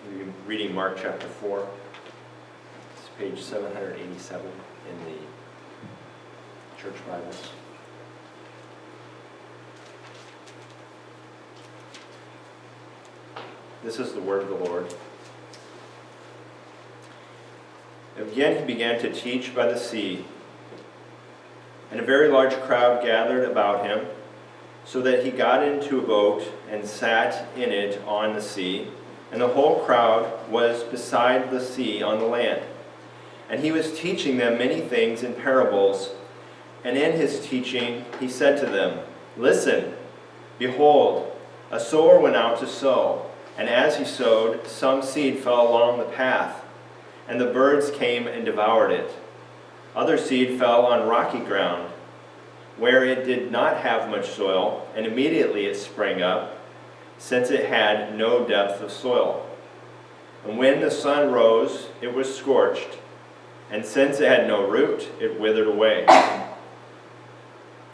We're reading Mark chapter 4. It's page 787 in the church Bibles. This is the word of the Lord. Again he began to teach by the sea, and a very large crowd gathered about him, so that he got into a boat and sat in it on the sea, and the whole crowd was beside the sea on the land. And he was teaching them many things in parables, and in his teaching he said to them, "Listen, behold, a sower went out to sow, and as he sowed, some seed fell along the path, and the birds came and devoured it. Other seed fell on rocky ground, where it did not have much soil, and immediately it sprang up, since it had no depth of soil. And when the sun rose, it was scorched, and since it had no root, it withered away.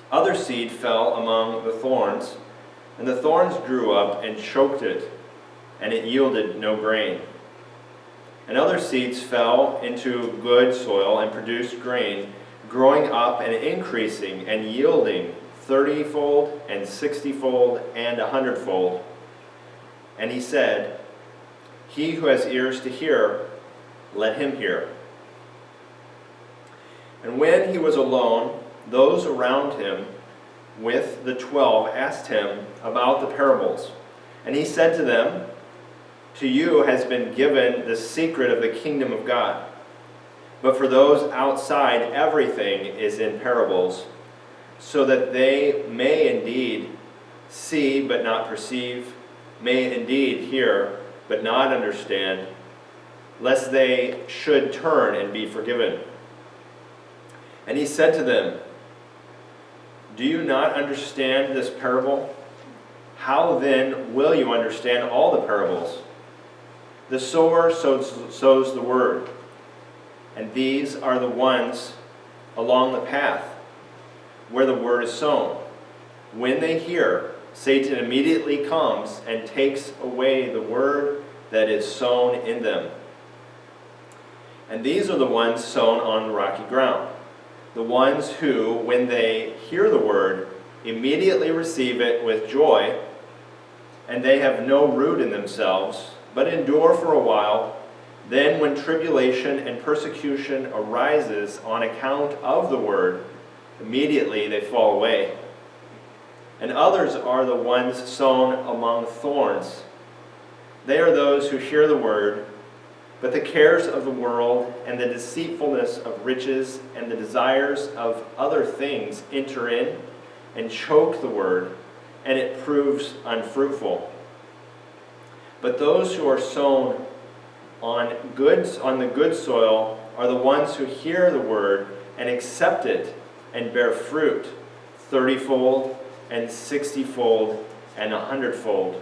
Other seed fell among the thorns, and the thorns grew up and choked it, and it yielded no grain. And other seeds fell into good soil and produced grain, growing up and increasing and yielding 30-fold and 60-fold and 100-fold. And he said, He who has ears to hear, let him hear. And when he was alone, those around him with the 12 asked him about the parables. And he said to them, To you has been given the secret of the kingdom of God. But for those outside, everything is in parables, so that they may indeed see but not perceive, may indeed hear but not understand, lest they should turn and be forgiven. And he said to them, Do you not understand this parable? How then will you understand all the parables? The sower sows the word, and these are the ones along the path where the word is sown. When they hear, Satan immediately comes and takes away the word that is sown in them. And these are the ones sown on rocky ground, the ones who, when they hear the word, immediately receive it with joy, and they have no root in themselves, but endure for a while. Then when tribulation and persecution arises on account of the word, immediately they fall away. And others are the ones sown among thorns. They are those who hear the word, but the cares of the world and the deceitfulness of riches and the desires of other things enter in and choke the word, and it proves unfruitful. But those who are sown on the good soil are the ones who hear the word and accept it and bear fruit, 30-fold and 60-fold and 100-fold.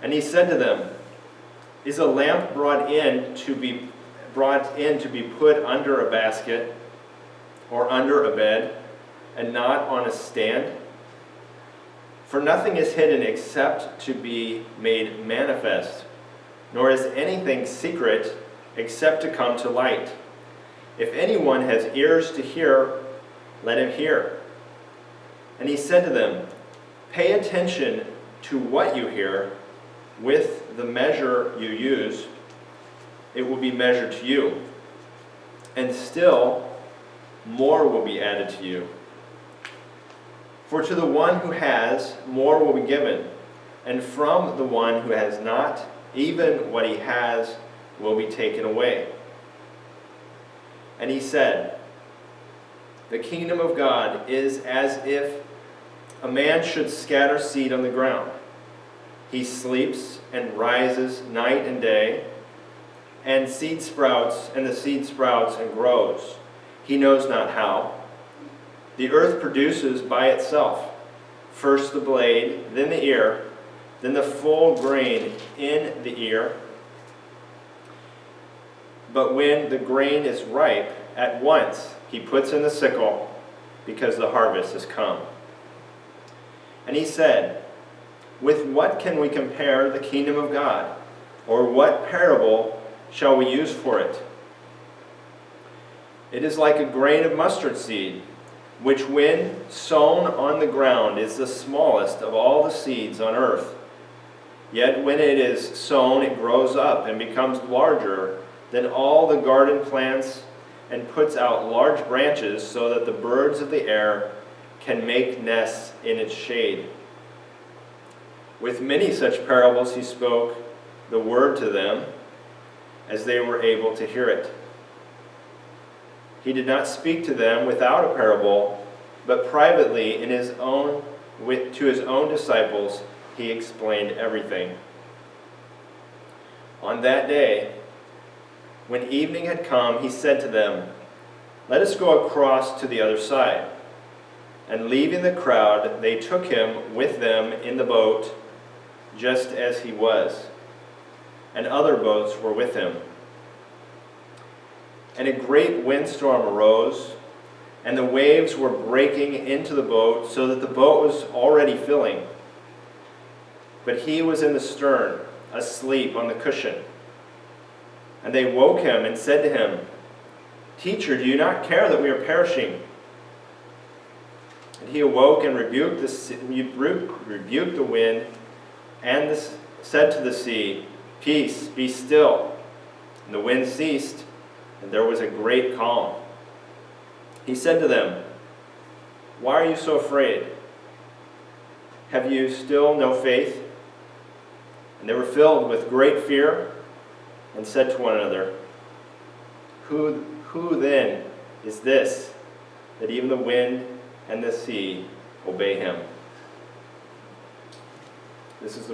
And he said to them, Is a lamp brought in to be put under a basket or under a bed, and not on a stand? For nothing is hidden except to be made manifest, nor is anything secret except to come to light. If anyone has ears to hear, let him hear. And he said to them, Pay attention to what you hear. With the measure you use, it will be measured to you, and still more will be added to you. For to the one who has, more will be given, and from the one who has not, even what he has will be taken away. And he said, The kingdom of God is as if a man should scatter seed on the ground. He sleeps and rises night and day, and the seed sprouts and grows. He knows not how. The earth produces by itself, first the blade, then the ear, then the full grain in the ear. But when the grain is ripe, at once he puts in the sickle, because the harvest has come. And he said, With what can we compare the kingdom of God? Or what parable shall we use for it? It is like a grain of mustard seed, which when sown on the ground is the smallest of all the seeds on earth. Yet when it is sown, it grows up and becomes larger than all the garden plants and puts out large branches so that the birds of the air can make nests in its shade. With many such parables he spoke the word to them as they were able to hear it. He did not speak to them without a parable, but privately to his own disciples he explained everything. On that day, when evening had come, he said to them, "Let us go across to the other side." And leaving the crowd, they took him with them in the boat, just as he was, and other boats were with him. And a great windstorm arose, and the waves were breaking into the boat, so that the boat was already filling. But he was in the stern, asleep on the cushion. And they woke him and said to him, "Teacher, do you not care that we are perishing?" And he awoke and rebuked the wind and said to the sea, "Peace, be still." And the wind ceased, and there was a great calm. He said to them, "Why are you so afraid? Have you still no faith?" And they were filled with great fear and said to one another, Who then is this, that even the wind and the sea obey him?" This is the